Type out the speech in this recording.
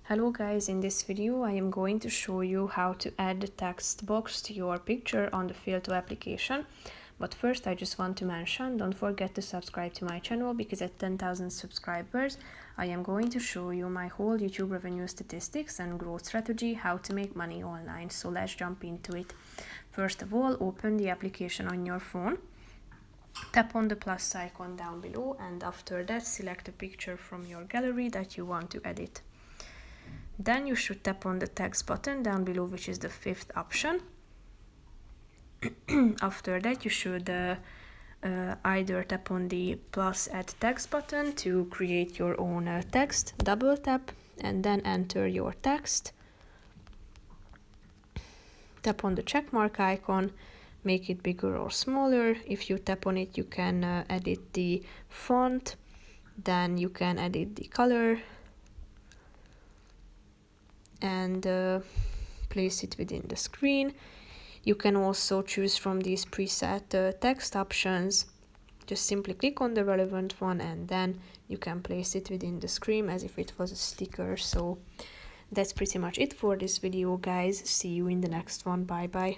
Hello guys, in this video I am going to show you how to add the text box to your picture on the Filto application. But first I just want to mention, don't forget to subscribe to my channel because at 10,000 subscribers I am going to show you my whole YouTube revenue statistics and growth strategy, how to make money online. So let's jump into it. First of all, open the application on your phone. Tap on the plus icon down below and after that select a picture from your gallery that you want to edit. Then you should tap on the text button down below, which is the fifth option. After that you should either tap on the plus add text button to create your own text, double tap and then enter your text. Tap on the check mark icon, make it bigger or smaller. If you tap on it you can edit the font, then you can edit the color and place it within the screen. You can also choose from these preset text options. Just simply click on the relevant one and then you can place it within the screen as if it was a sticker. So that's pretty much it for this video, guys. See you in the next one. Bye bye.